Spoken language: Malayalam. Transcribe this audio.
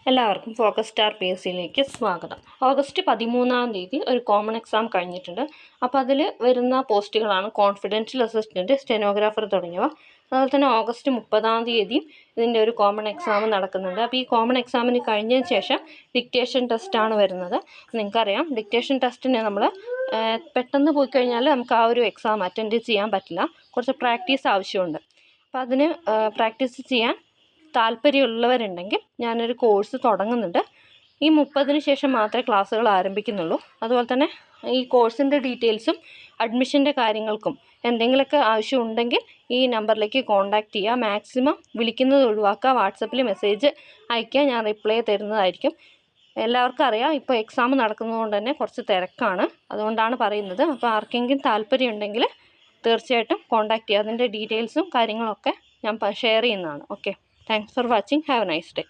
എല്ലാവർക്കും ഫോക്കസ് സ്റ്റാർ പി എസ് സിയിലേക്ക് സ്വാഗതം. ഓഗസ്റ്റ് 13-ാം തീയതി ഒരു കോമൺ എക്സാം കഴിഞ്ഞിട്ടുണ്ട്. അപ്പോൾ അതിൽ വരുന്ന പോസ്റ്റുകളാണ് കോൺഫിഡൻഷ്യൽ അസിസ്റ്റൻറ്റ്, സ്റ്റെനോഗ്രാഫർ തുടങ്ങിയവ. അതുപോലെ തന്നെ ഓഗസ്റ്റ് 30-ാം തീയതിയും ഇതിൻ്റെ ഒരു കോമൺ എക്സാം നടക്കുന്നുണ്ട്. അപ്പോൾ ഈ കോമൺ എക്സാമിന് കഴിഞ്ഞതിന് ശേഷം ഡിക്റ്റേഷൻ ടെസ്റ്റാണ് വരുന്നത്. നിങ്ങൾക്കറിയാം, ഡിക്റ്റേഷൻ ടെസ്റ്റിന് നമ്മൾ പെട്ടെന്ന് പോയി കഴിഞ്ഞാൽ നമുക്ക് ആ ഒരു എക്സാം അറ്റൻഡ് ചെയ്യാൻ പറ്റില്ല. കുറച്ച് പ്രാക്ടീസ് ആവശ്യമുണ്ട്. അപ്പോൾ അതിന് പ്രാക്ടീസ് ചെയ്യാൻ താല്പര്യമുള്ളവരുണ്ടെങ്കിൽ ഞാനൊരു കോഴ്സ് തുടങ്ങുന്നുണ്ട്. ഈ 30-ന് ശേഷം മാത്രമേ ക്ലാസ്സുകൾ ആരംഭിക്കുന്നുള്ളൂ. അതുപോലെ തന്നെ ഈ കോഴ്സിൻ്റെ ഡീറ്റെയിൽസും അഡ്മിഷൻ്റെ കാര്യങ്ങൾക്കും എന്തെങ്കിലുമൊക്കെ ആവശ്യമുണ്ടെങ്കിൽ ഈ നമ്പറിലേക്ക് കോൺടാക്റ്റ് ചെയ്യുക. മാക്സിമം വിളിക്കുന്നത് ഒഴിവാക്കുക. വാട്സപ്പിൽ മെസ്സേജ് അയയ്ക്കുക, ഞാൻ റിപ്ലൈ തരുന്നതായിരിക്കും. എല്ലാവർക്കും അറിയാം, ഇപ്പോൾ എക്സാം നടക്കുന്നതുകൊണ്ട് തന്നെ കുറച്ച് തിരക്കാണ്, അതുകൊണ്ടാണ് പറയുന്നത്. അപ്പോൾ ആർക്കെങ്കിലും താല്പര്യമുണ്ടെങ്കിൽ തീർച്ചയായിട്ടും കോൺടാക്റ്റ് ചെയ്യുക. അതിൻ്റെ ഡീറ്റെയിൽസും കാര്യങ്ങളൊക്കെ ഞാൻ ഷെയർ ചെയ്യുന്നതാണ്. Okay, thanks for watching. Have a nice day.